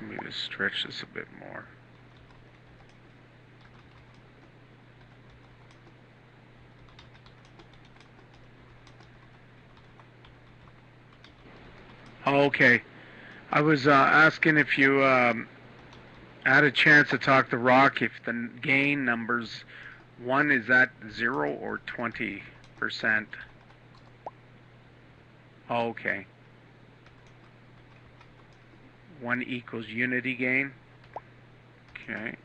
Let me just stretch this a bit more. Okay. I was asking if you had a chance to talk to Rock if the gain numbers, one is at 0 or 20%. Okay. 1 equals unity gain. Okay.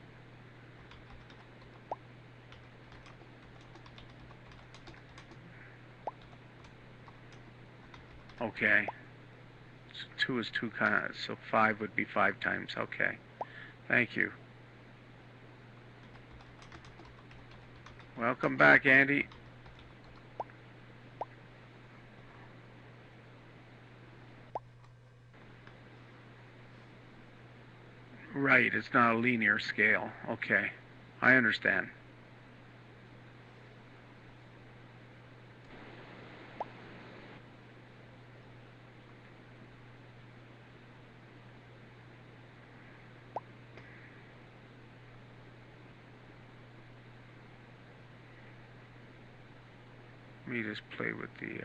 Okay. So 2 is 2 so 5 would be 5 times. Okay. Thank you. Welcome back, Andy. Right, it's not a linear scale. Okay, I understand. Let me just play with the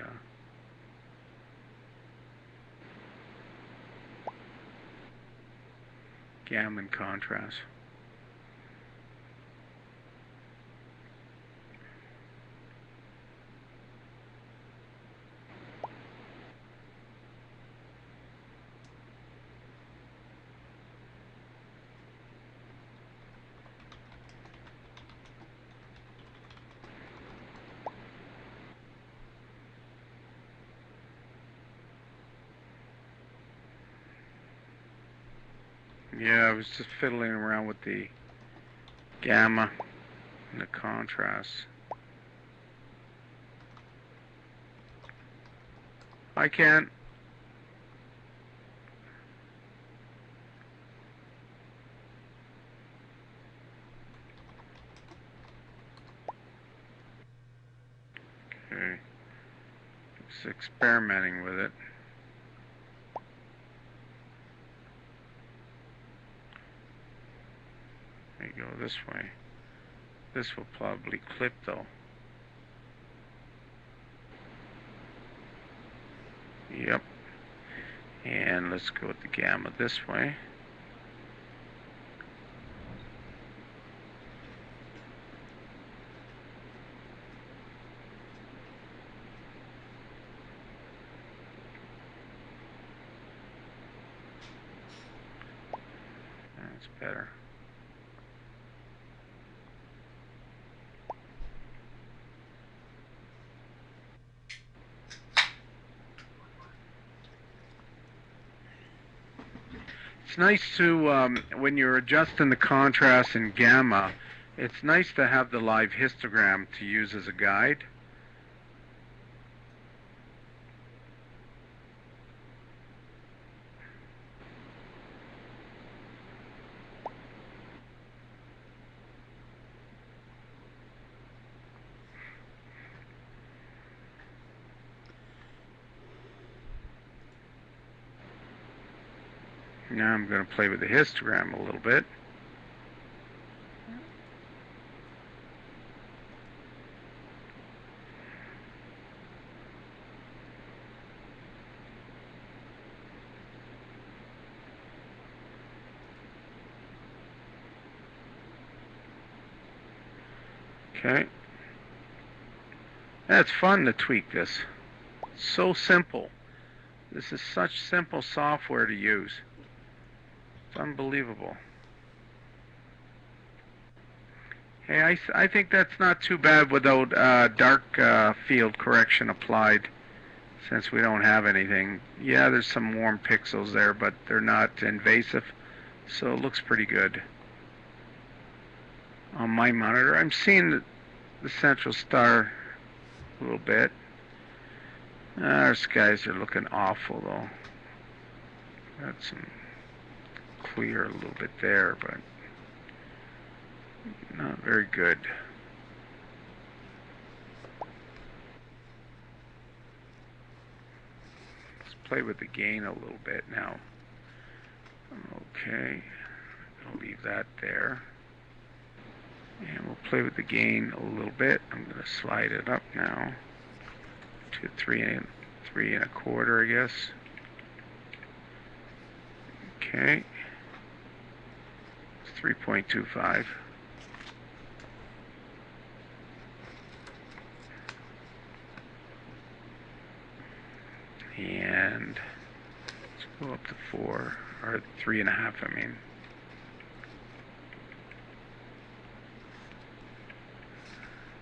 gamma and contrast. Yeah, I was just fiddling around with the gamma and the contrast. I can't. Okay. Just experimenting with it. There you go, this way. This will probably clip though. Yep. And let's go with the gamma this way. That's better. It's nice to, when you're adjusting the contrast in gamma, it's nice to have the live histogram to use as a guide. Now I'm going to play with the histogram a little bit. Okay. That's fun to tweak this. So simple. This is such simple software to use. It's unbelievable. Hey, I think that's not too bad without dark field correction applied, since we don't have anything. Yeah, there's some warm pixels there, but they're not invasive, so it looks pretty good. On my monitor, I'm seeing the central star a little bit. Our skies are looking awful, though. Got some clear a little bit there, but not very good. Let's play with the gain a little bit now. Okay, I'll leave that there. And we'll play with the gain a little bit. I'm going to slide it up now to 3.25, I guess. Okay. It's 3.25. And let's go up to 4, or 3.5, I mean.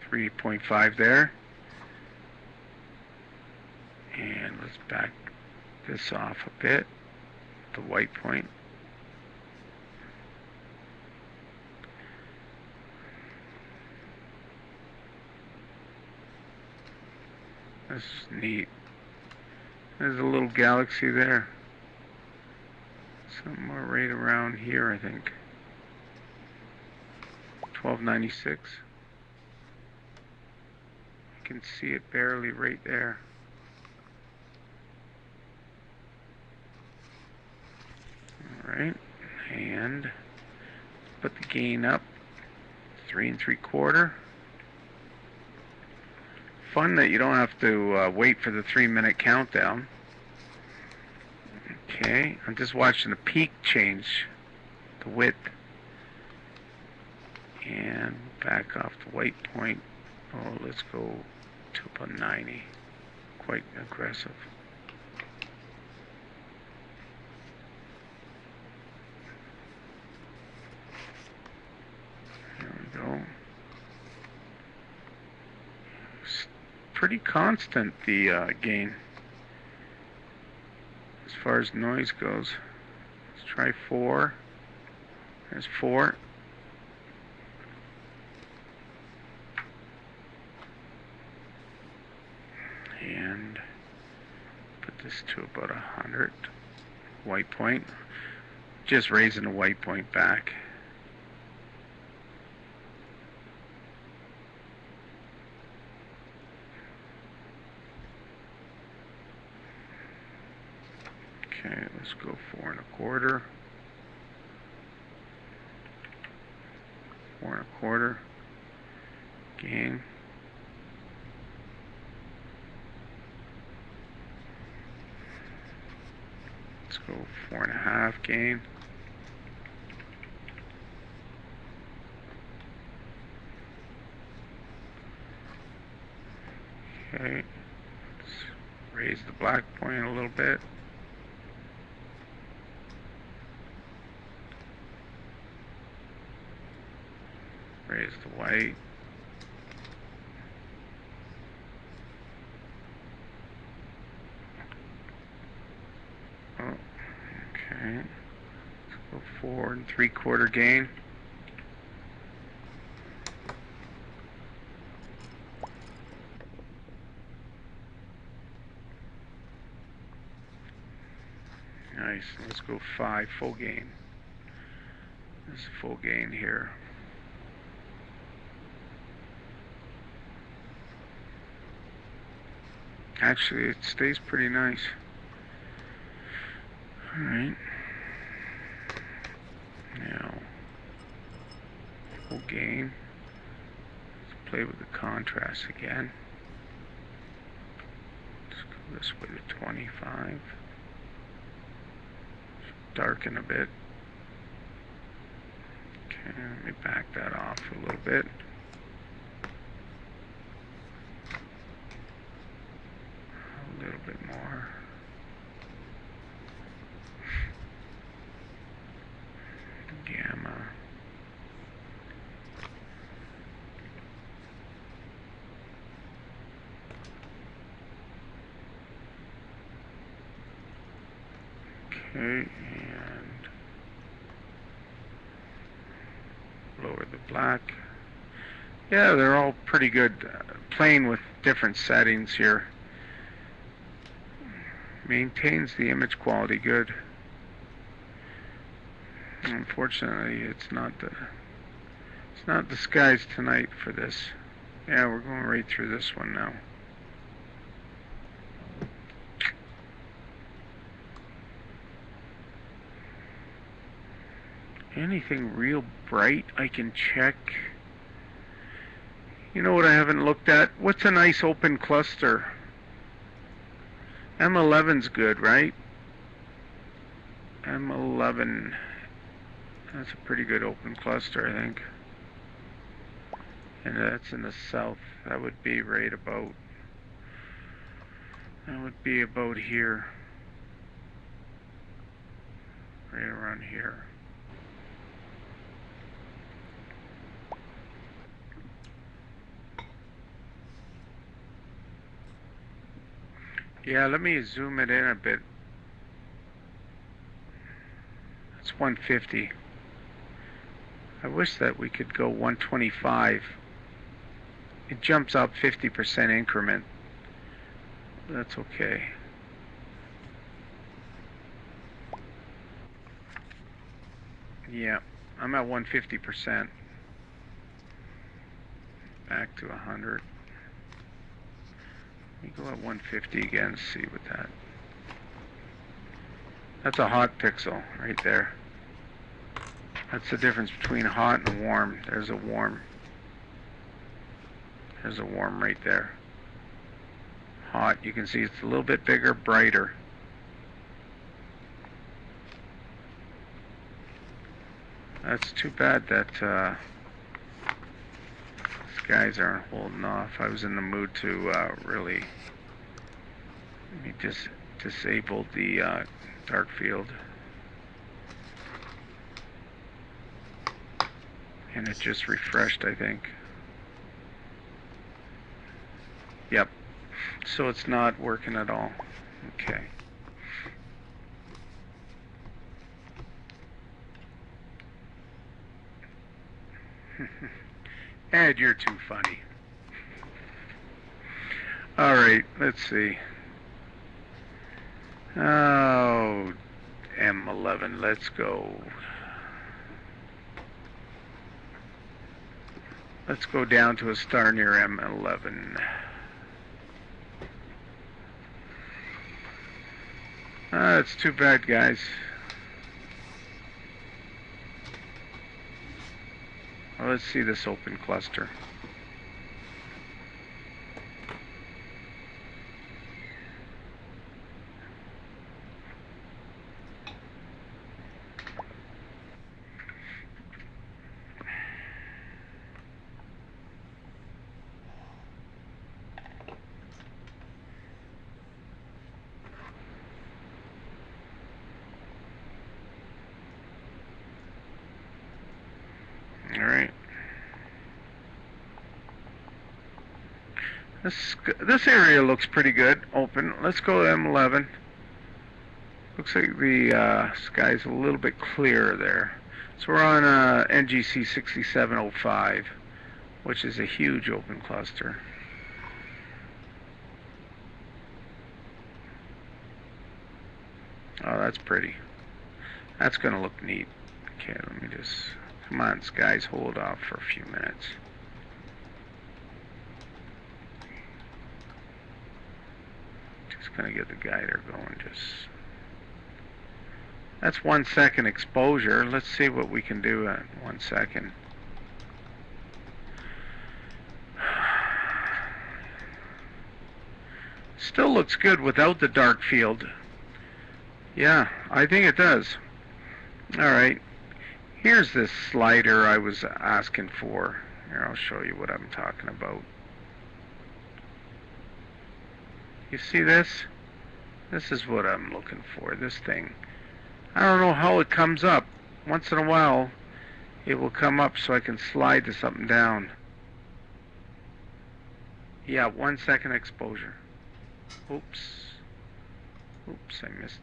.5 there. And let's back this off a bit, the white point. This is neat. There's a little galaxy there. Somewhere right around here, I think. 1296. You can see it barely right there. Alright, and put the gain up, 3.75. Fun that you don't have to wait for the 3-minute countdown. Okay, I'm just watching the peak change, the width, and back off the white point. Oh, let's go to about 90. Quite aggressive. There we go. It's pretty constant, the gain, as far as noise goes. Let's try 4. There's 4. And put this to about 100. White point. Just raising the white point back. Okay, let's go 4.25. 4.25. Gain. Let's go 4.5 gain. Okay, let's raise the black point a little bit. Raise the white. Oh, okay. Let's go 4.75 gain. Nice. Let's go 5 full gain. This is full gain here. Actually, it stays pretty nice. Alright. Now, full gain. Let's play with the contrast again. Let's go this way to 25. Darken a bit. Okay, let me back that off a little bit. A little bit more. Gamma. Okay, and lower the black. Yeah, they're all pretty good. Playing with different settings here maintains the image quality good. Unfortunately, it's not the skies tonight for this. Yeah, we're going right through this one now. Anything real bright I can check? You know what I haven't looked at? What's a nice open cluster? M11's good, right? M11. That's a pretty good open cluster, I think. And that's in the south. That would be right about... That would be about here. Right around here. Yeah, let me zoom it in a bit. That's 150. I wish that we could go 125. It jumps up 50% increment. That's okay. Yeah, I'm at 150%. Back to 100. Let me go at 150 again, see what that... That's a hot pixel right there. That's the difference between hot and warm. There's a warm. There's a warm right there. Hot, you can see it's a little bit bigger, brighter. That's too bad that skies aren't holding off. I was in the mood to really disable the dark field. And it just refreshed, I think. Yep. So it's not working at all. Okay. Ed, you're too funny. Alright, let's see. Oh, M11, let's go. Let's go down to a star near M11. It's too bad, guys. Well, let's see this open cluster. Alright. This area looks pretty good, open. Let's go to M11. Looks like the sky's a little bit clearer there. So we're on NGC 6705, which is a huge open cluster. Oh, that's pretty. That's going to look neat. Okay, let me just... Come on, skies, hold off for a few minutes. Just gonna get the guider going. Just that's 1 second exposure. Let's see what we can do at 1 second. Still looks good without the dark field. Yeah, I think it does. All right. Here's this slider I was asking for. Here, I'll show you what I'm talking about. You see this? This is what I'm looking for, this thing. I don't know how it comes up. Once in a while, it will come up so I can slide to something down. Yeah, 1 second exposure. Oops. Oops, I missed.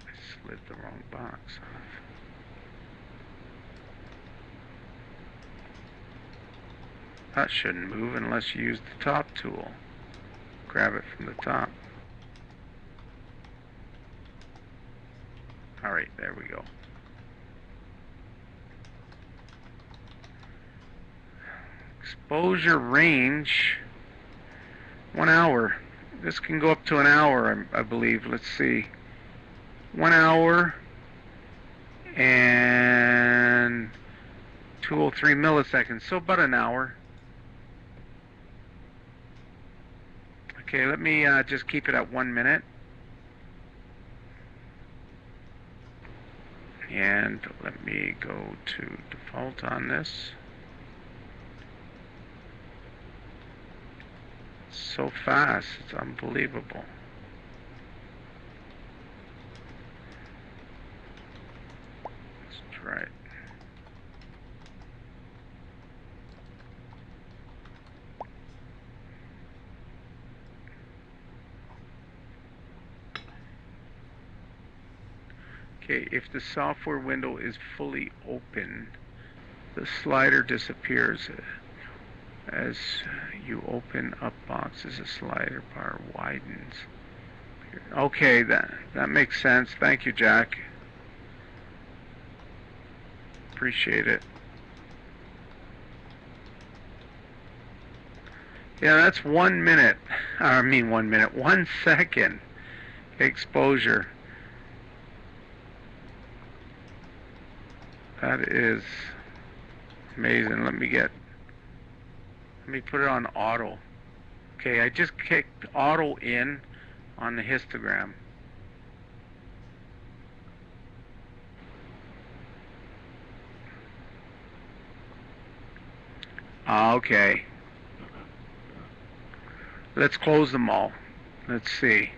I slid the wrong box off. That shouldn't move unless you use the top tool. Grab it from the top. Alright, there we go. Exposure range, 1 hour. This can go up to an hour, I believe. Let's see. 1 hour and 203 milliseconds, so about an hour. Okay, let me just keep it at 1 minute. And let me go to default on this. It's so fast, it's unbelievable. Let's try it. Okay, if the software window is fully open, the slider disappears. As you open up boxes, the slider bar widens. Okay, that makes sense. Thank you, Jack. Appreciate it. Yeah, that's 1 minute. I mean 1 minute. 1 second exposure. That is amazing. Let me put it on auto. Okay, I just kicked auto in on the histogram. Okay. Let's close them all. Let's see.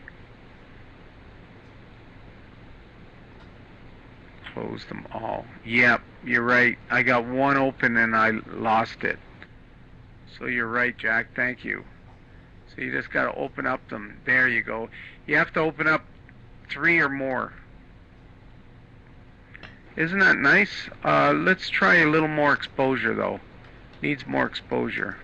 Close them all. Yep, you're right. I got one open and I lost it. So you're right, Jack. Thank you. So you just got to open up them. There you go. You have to open up 3 or more. Isn't that nice? Let's try a little more exposure, though. Needs more exposure.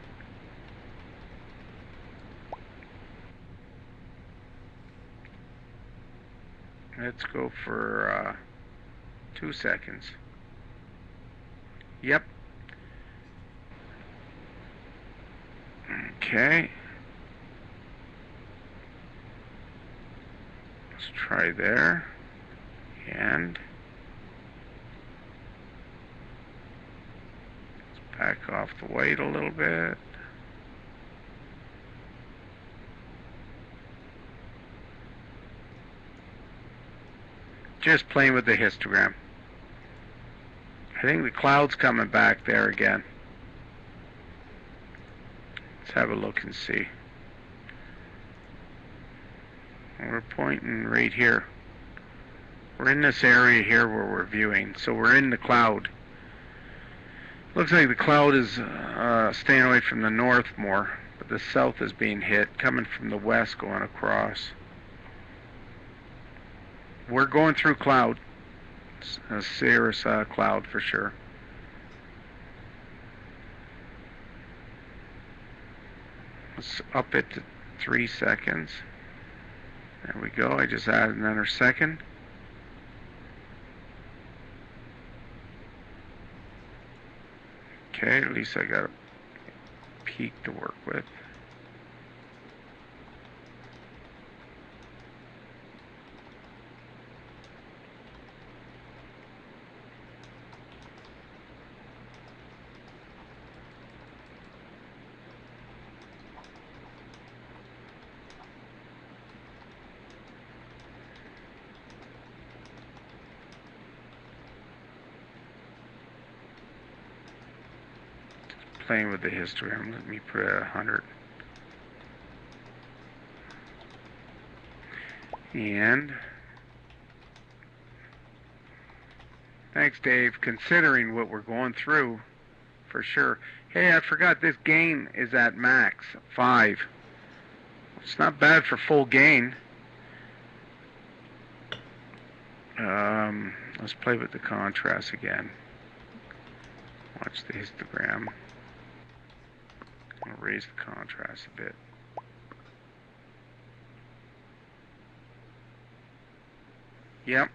Let's go for 2 seconds. Yep. Okay. Let's try there. And let's back off the weight a little bit. Just playing with the histogram. I think the cloud's coming back there again. Let's have a look and see. We're pointing right here. We're in this area here where we're viewing, so we're in the cloud. Looks like the cloud is staying away from the north more, but the south is being hit, coming from the west going across. We're going through cloud. It's a Cirrus cloud for sure. Let's up it to 3 seconds. There we go. I just added another second. Okay, at least I got a peak to work with. Playing with the histogram. Let me put it at 100. And thanks, Dave. Considering what we're going through, for sure. Hey, I forgot this gain is at max 5. It's not bad for full gain. Let's play with the contrast again. Watch the histogram. I'll raise the contrast a bit. Yep.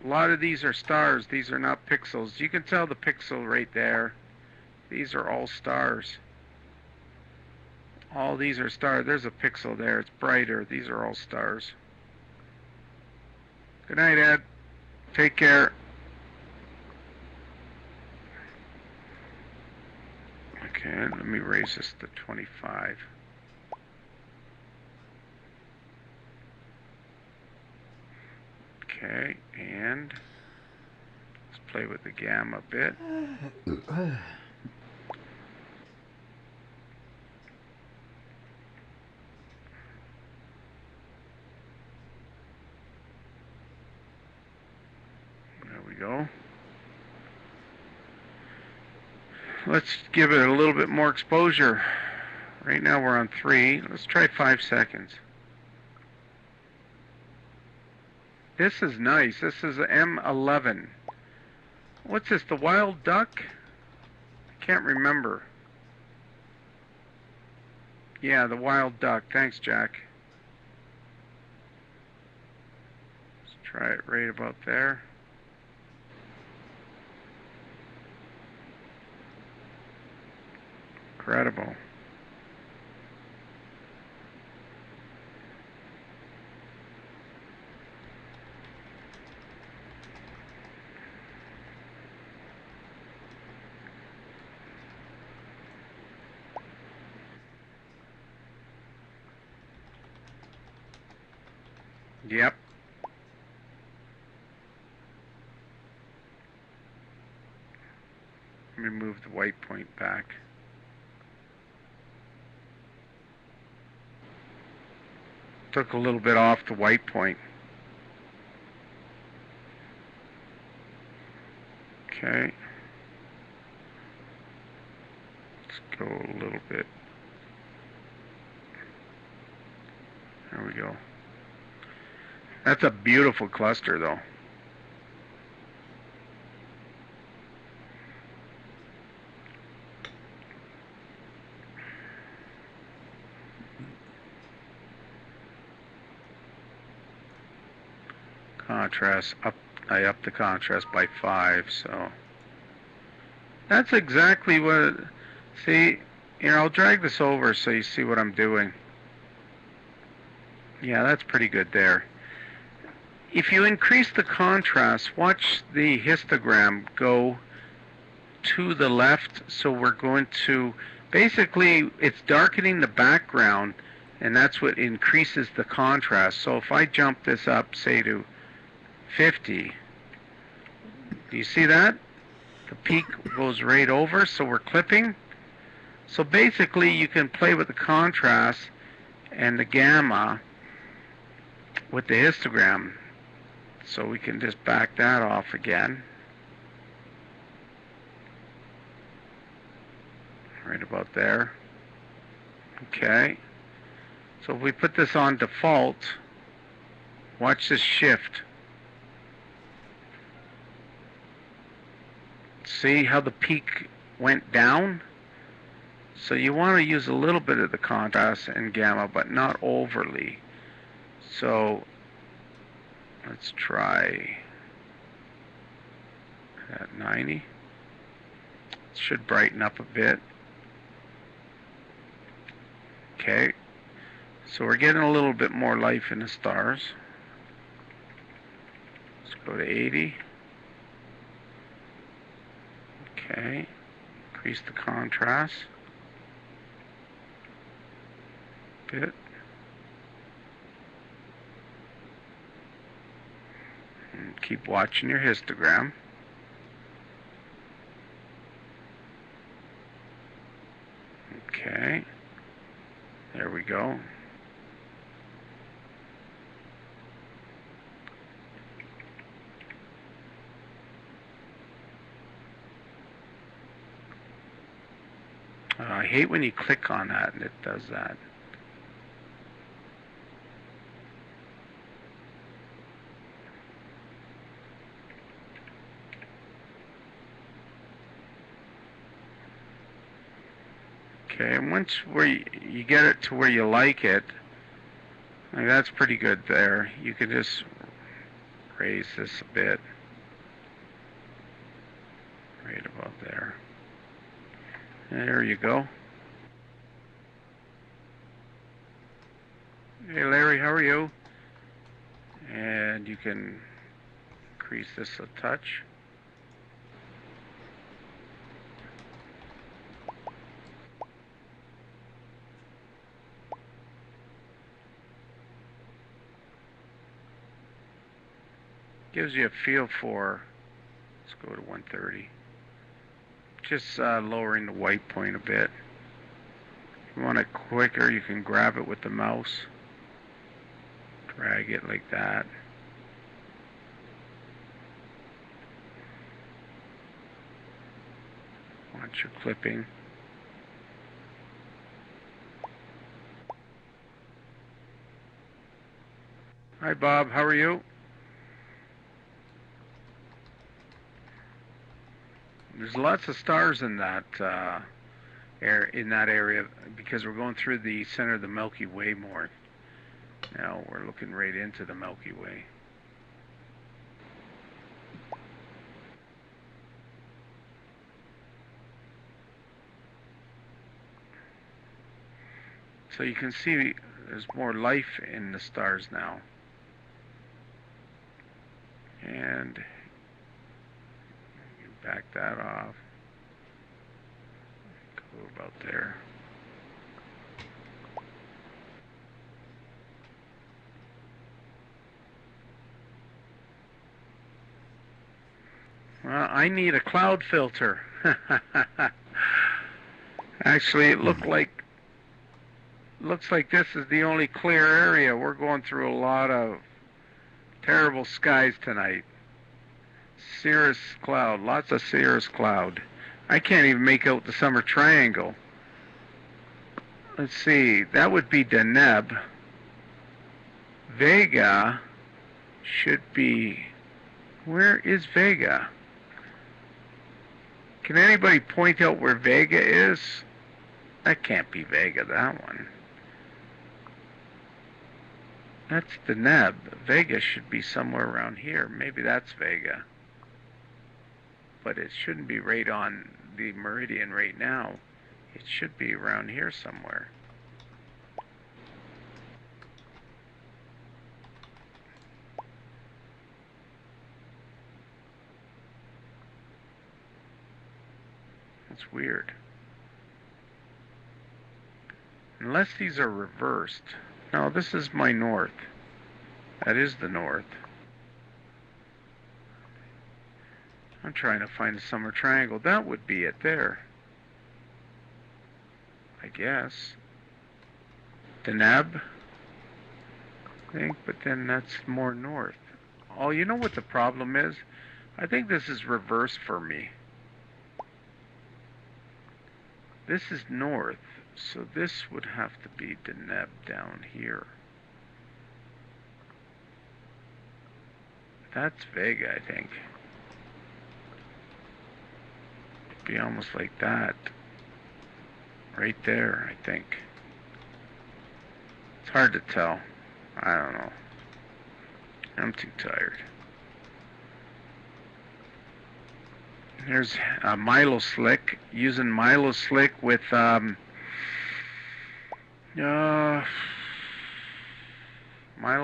A lot of these are stars. These are not pixels. You can tell the pixel right there. These are all stars. All these are stars. There's a pixel there. It's brighter. These are all stars. Good night, Ed. Take care. Okay, let me raise this to 25. Okay, and let's play with the gamma a bit. There we go. Let's give it a little bit more exposure. Right now we're on 3. Let's try 5 seconds. This is nice. This is M11. What's this, the wild duck? I can't remember. Yeah, the wild duck. Thanks, Jack. Let's try it right about there. Incredible. Yep. Let me move the white point back. Took a little bit off the white point. Okay. Let's go a little bit. There we go. That's a beautiful cluster, though. Contrast up. I upped the contrast by 5, so that's exactly what. See, I'll drag this over so you see what I'm doing. Yeah, that's pretty good there. If you increase the contrast, watch the histogram go to the left. So we're going to, basically, it's darkening the background, and that's what increases the contrast. So if I jump this up, say to 50, do you see that? The peak goes right over, so we're clipping. So basically, you can play with the contrast and the gamma with the histogram. So we can just back that off again. Right about there. Okay. So if we put this on default, watch this shift. See how the peak went down? So you want to use a little bit of the contrast and gamma, but not overly. So let's try at 90. It should brighten up a bit. Okay. So we're getting a little bit more life in the stars. Let's go to 80. Okay. Increase the contrast a bit. And keep watching your histogram. Okay. There we go. I hate when you click on that and it does that. Okay, and once you get it to where you like it, like that's pretty good there. You can just raise this a bit. Right about there. There you go. Hey Larry, how are you? And you can increase this a touch. Gives you a feel for, let's go to 130. Just lowering the white point a bit. If you want it quicker, you can grab it with the mouse. Drag it like that. Watch your clipping. Hi Bob, how are you? There's lots of stars in that area because we're going through the center of the Milky Way more. Now we're looking right into the Milky Way. So you can see there's more life in the stars now. And you back that off. Go about there. Well, I need a cloud filter. Actually, it looks like this is the only clear area. We're going through a lot of terrible skies tonight. Cirrus cloud, lots of cirrus cloud. I can't even make out the summer triangle. Let's see, that would be Deneb. Vega should be, where is Vega? Can anybody point out where Vega is? That can't be Vega, that one. That's Deneb. Vega should be somewhere around here. Maybe that's Vega. But it shouldn't be right on the meridian right now. It should be around here somewhere. That's weird. Unless these are reversed. No, this is my north. That is the north. I'm trying to find a summer triangle. That would be it there. I guess. Deneb, I think, but then that's more north. Oh, you know what the problem is? I think this is reversed for me. This is north, so this would have to be Deneb down here. That's Vega, I think. It'd be almost like that. Right there, I think. It's hard to tell. I don't know. I'm too tired. Here's Milo Slick. Using Milo Slick with Milo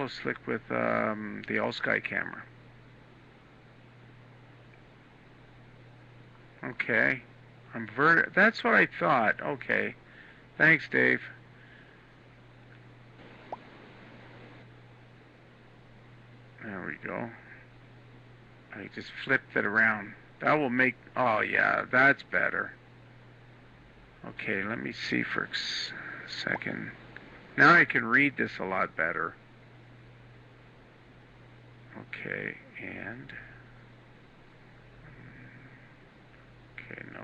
Slick with the All Sky camera. Okay. That's what I thought. Okay. Thanks, Dave. There we go. I just flipped it around. That will make, oh yeah, that's better. Okay, let me see for a second. Now I can read this a lot better. Okay, and, okay, no.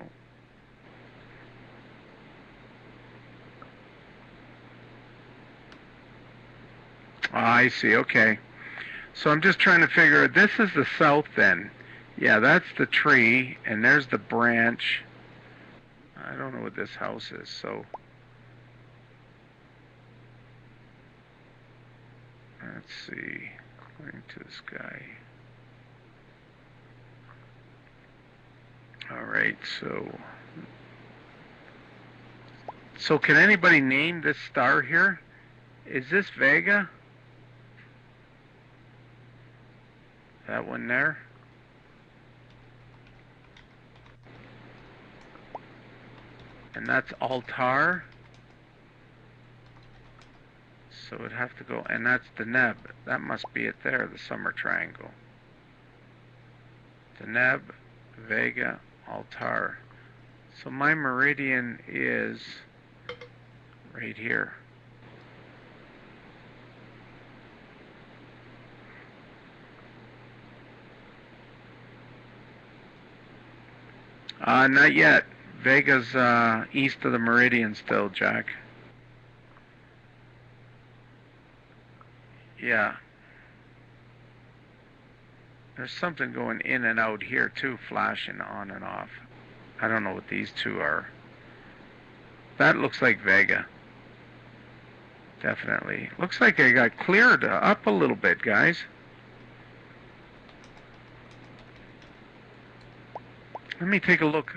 Oh, I see, okay. So I'm just trying to figure, this is the south then. Yeah, that's the tree, and there's the branch. I don't know what this house is, so. Let's see, according to this guy. All right, so can anybody name this star here? Is this Vega? That one there? And that's Altar. So it'd have to go, and that's Deneb. That must be it there, the summer triangle. Deneb, Vega, Altar. So my meridian is right here. Not yet. Vega's east of the meridian still, Jack. Yeah. There's something going in and out here too, flashing on and off. I don't know what these two are. That looks like Vega. Definitely. Looks like I got cleared up a little bit, guys. Let me take a look.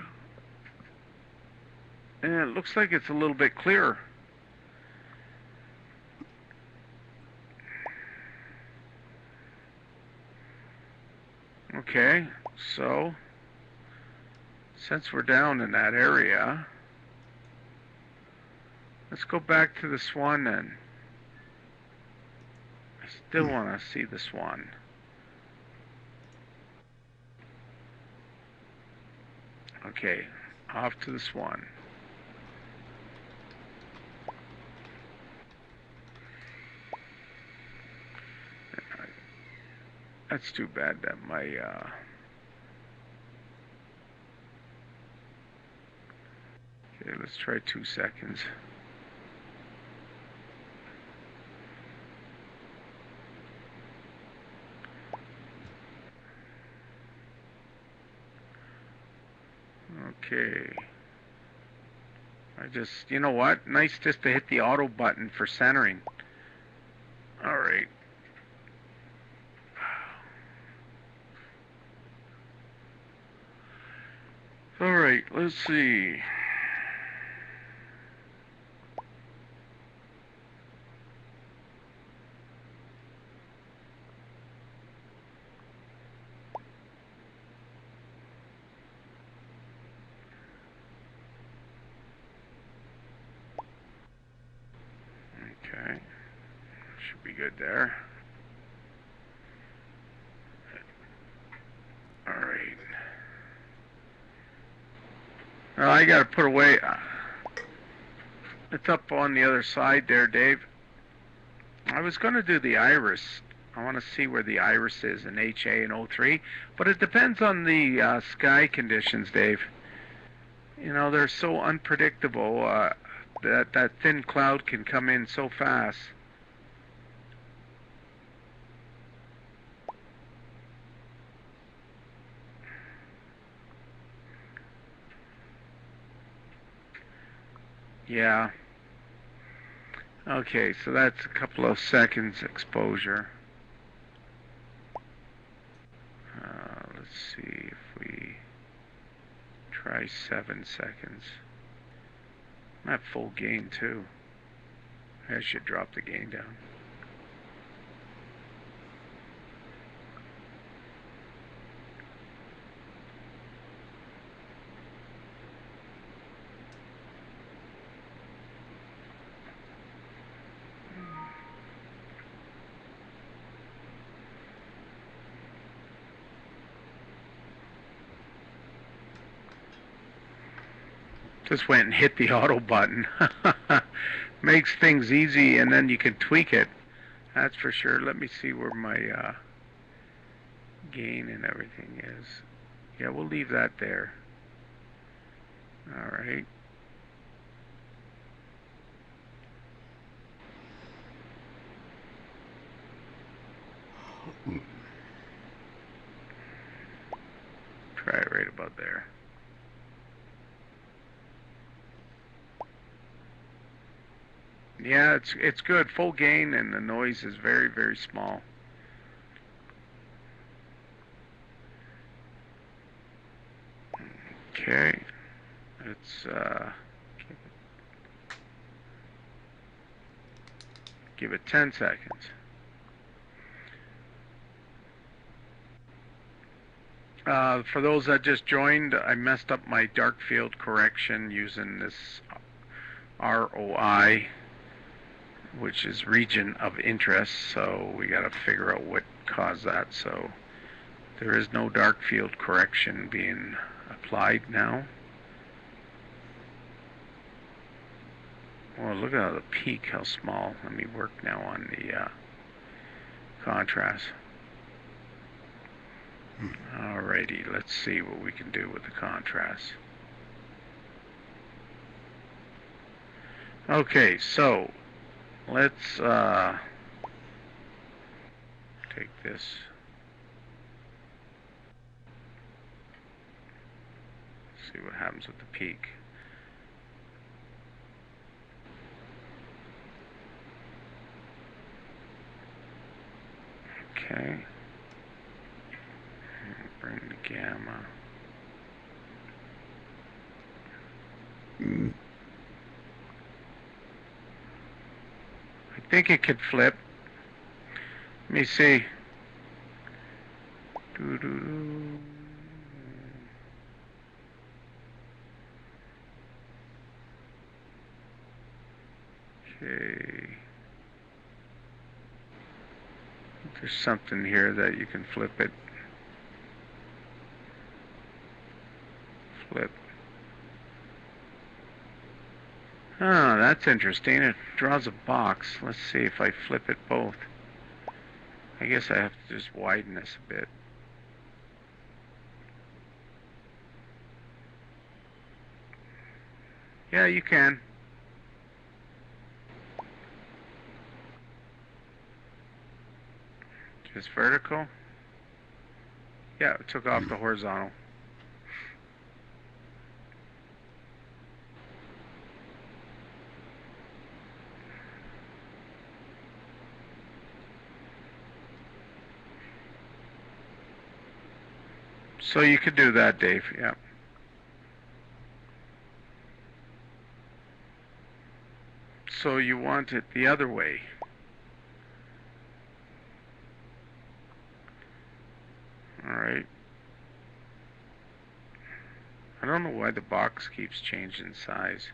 And it looks like it's a little bit clearer. Okay, so since we're down in that area, let's go back to the swan then. I still want to see the swan. Okay, off to the swan. That's too bad that my okay, let's try 2 seconds. Okay. I just, you know what? Nice just to hit the auto button for centering. All right. All right, let's see. Okay, should be good there. All right. I got to put away. It's up on the other side there, Dave. I was going to do the iris. I want to see where the iris is in HA and O3, but it depends on the sky conditions, Dave. You know, they're so unpredictable. That thin cloud can come in so fast. Yeah. Okay, so that's a couple of seconds exposure. Let's see if we try 7 seconds. I'm at full gain too. I should drop the gain down. Just went and hit the auto button. Makes things easy, and then you can tweak it. That's for sure. Let me see where my gain and everything is. Yeah, we'll leave that there. All right. Try it right about there. Yeah, it's good. Full gain, and the noise is very, very small. Okay, let's give it 10 seconds. For those that just joined, I messed up my dark field correction using this ROI, which is region of interest, so we got to figure out what caused that. So There is no dark field correction being applied now. Well, look at the peak, how small. Let me work now on the contrast. Alrighty, let's see what we can do with the contrast. Okay, so let's take this. See what happens with the peak. Okay. Bring the gamma. I think it could flip. Let me see. Doo-doo-doo. Okay. There's something here that you can flip it. Flip. Oh, that's interesting. It draws a box. Let's see if I flip it both. I guess I have to just widen this a bit. Yeah, you can. Just vertical. Yeah, it took off the horizontal. So you could do that, Dave. Yeah. So you want it the other way. Alright. I don't know why the box keeps changing size.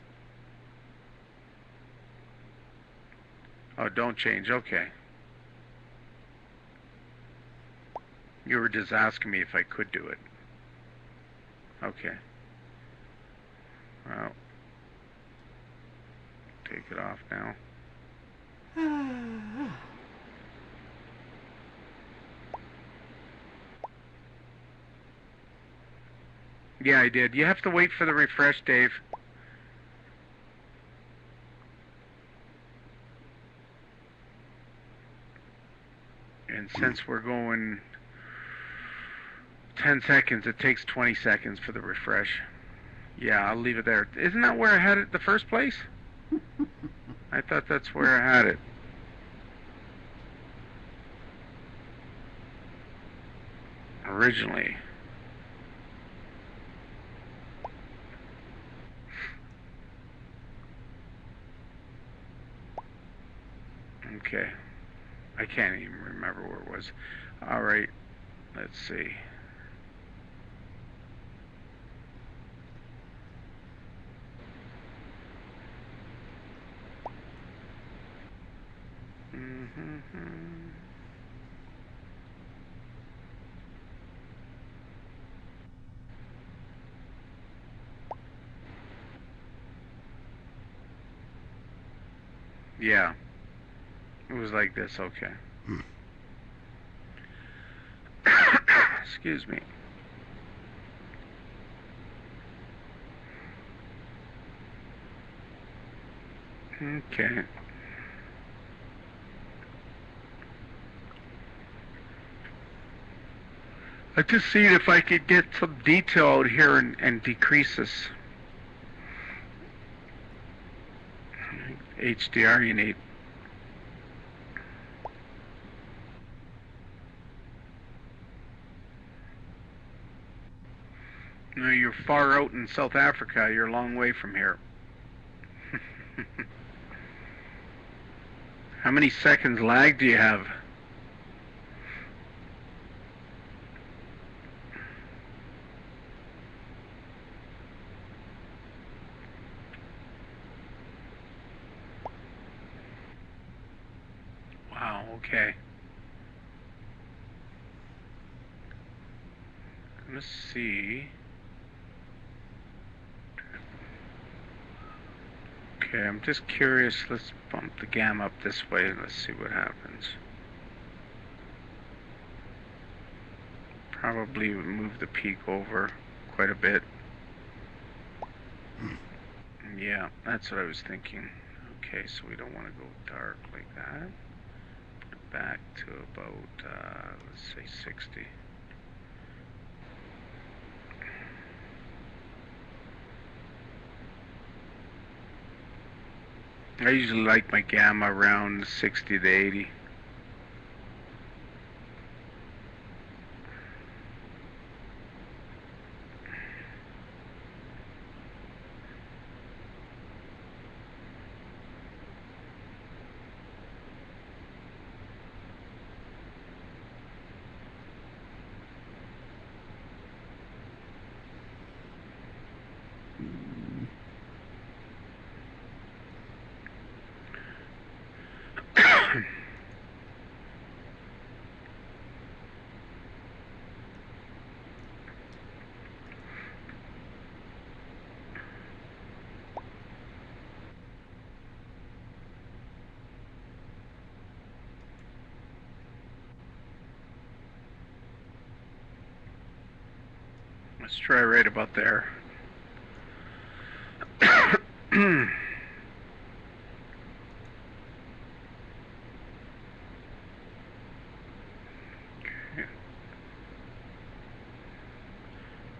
Oh, don't change. Okay. You were just asking me if I could do it. Okay. Well, take it off now. Yeah, I did. You have to wait for the refresh, Dave. And since we're going 10 seconds, it takes 20 seconds for the refresh. Yeah, I'll leave it there. Isn't that where I had it the first place? I thought that's where I had it. Originally. Okay. I can't even remember where it was. Alright, let's see. Yeah. It was like this, okay. Excuse me. Okay. I just see if I could get some detail out here and decrease this. HDR you need. No, you're far out in South Africa. You're a long way from here. How many seconds lag do you have? Wow, okay. gonna see. Okay, I'm just curious. Let's bump the gamma up this way and let's see what happens. Probably move the peak over quite a bit. Yeah, that's what I was thinking. Okay, so we don't want to go dark like that. Put it back to about, let's say 60. I usually like my gamma around 60 to 80. Let's try right about there.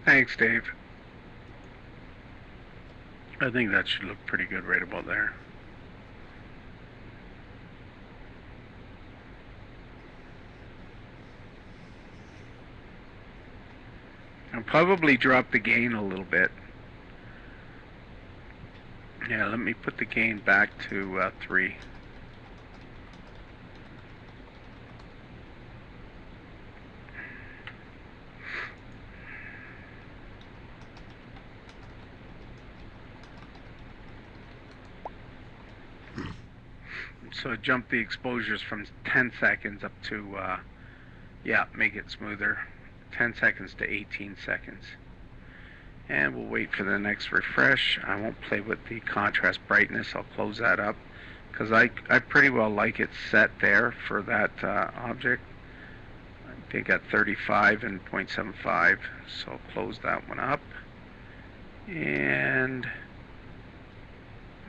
Thanks, Dave. I think that should look pretty good right about there. I'll probably drop the gain a little bit. Yeah, let me put the gain back to 3. So jump the exposures from 10 seconds up to, yeah, make it smoother. 10 seconds to 18 seconds. And we'll wait for the next refresh. I won't play with the contrast brightness. I'll close that up because I pretty well like it set there for that object. I think at 35 and 0.75. So I'll close that one up. And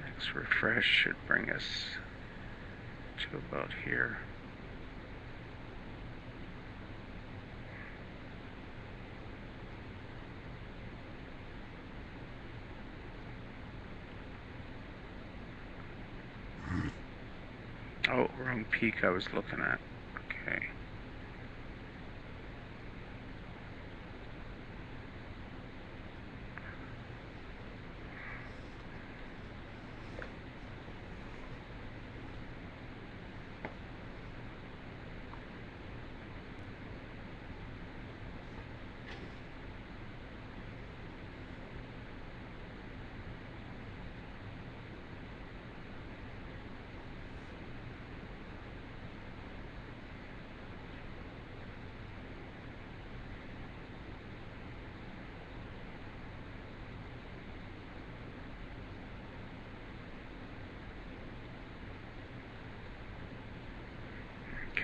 next refresh should bring us to about here. Oh, wrong peak I was looking at. Okay.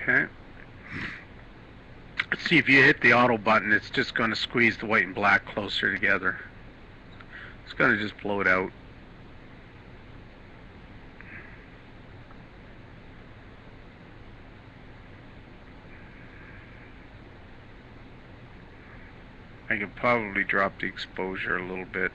Okay. Let's see, if you hit the auto button, it's just going to squeeze the white and black closer together. It's going to just blow it out. I could probably drop the exposure a little bit.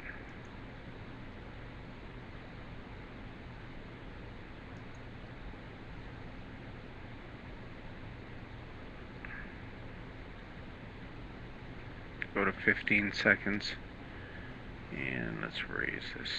Go to 15 seconds. And let's raise this.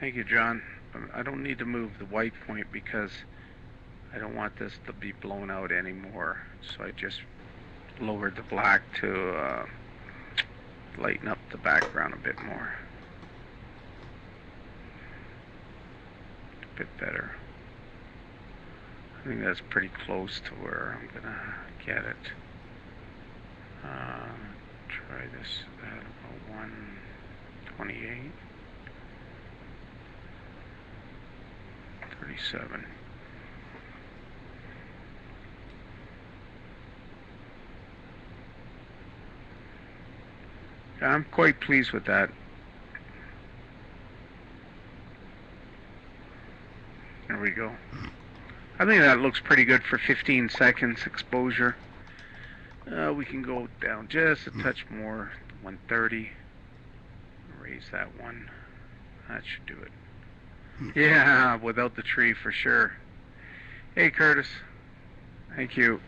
Thank you, John. I don't need to move the white point because I don't want this to be blown out anymore. So I just lowered the black to lighten up the background a bit more. A bit better. I think that's pretty close to where I'm gonna get it. Try this at about 128. 37. I'm quite pleased with that. There we go. I think that looks pretty good for 15 seconds exposure. We can go down just a touch more, 130. Raise that one. That should do it. Yeah, without the tree for sure. Hey, Curtis. Thank you.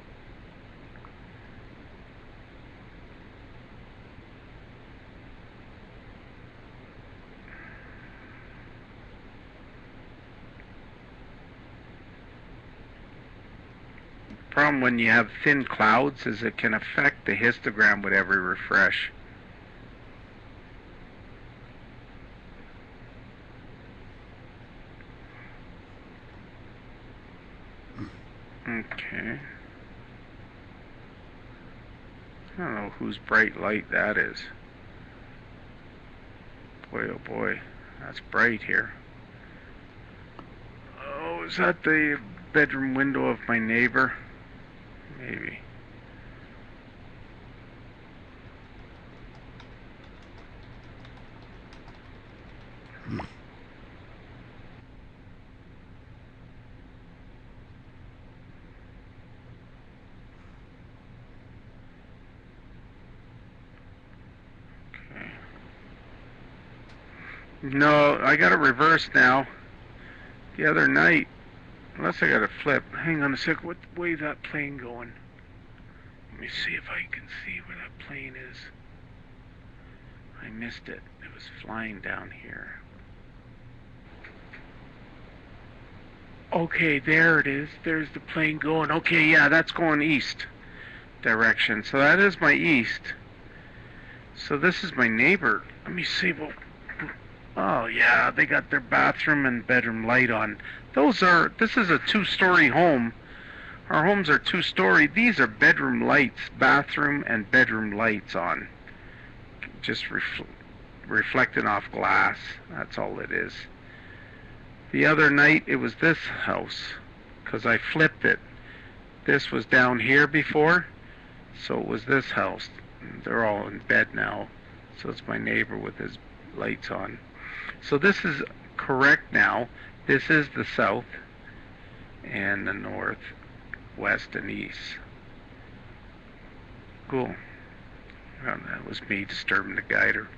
The problem when you have thin clouds is it can affect the histogram with every refresh. Okay. I don't know whose bright light that is. Boy, oh boy, that's bright here. Oh, is that the bedroom window of my neighbor? Maybe. No, I got it reversed now. The other night, unless I got it flipped. Hang on a sec. What way is that plane going? Let me see if I can see where that plane is. I missed it. It was flying down here. Okay, there it is. There's the plane going. Okay, yeah, that's going east direction. So that is my east. So this is my neighbor. Let me see. Well, oh yeah, they got their bathroom and bedroom light on. This is a two-story home. Our homes are two-story. These are bedroom lights, bathroom and bedroom lights on. Just reflecting off glass. That's all it is. The other night it was this house, because I flipped it. This was down here before, so it was this house. They're all in bed now, so it's my neighbor with his lights on. So this is correct now. This is the south and the north, west and east. Cool. Well, that was me disturbing the guider.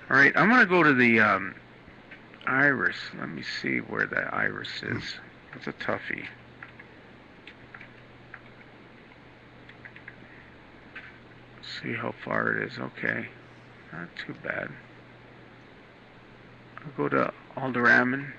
Alright, I'm going to go to the iris. Let me see where the iris is. It's a toughie. See how far it is. Okay. Not too bad. I'll go to Alderamin.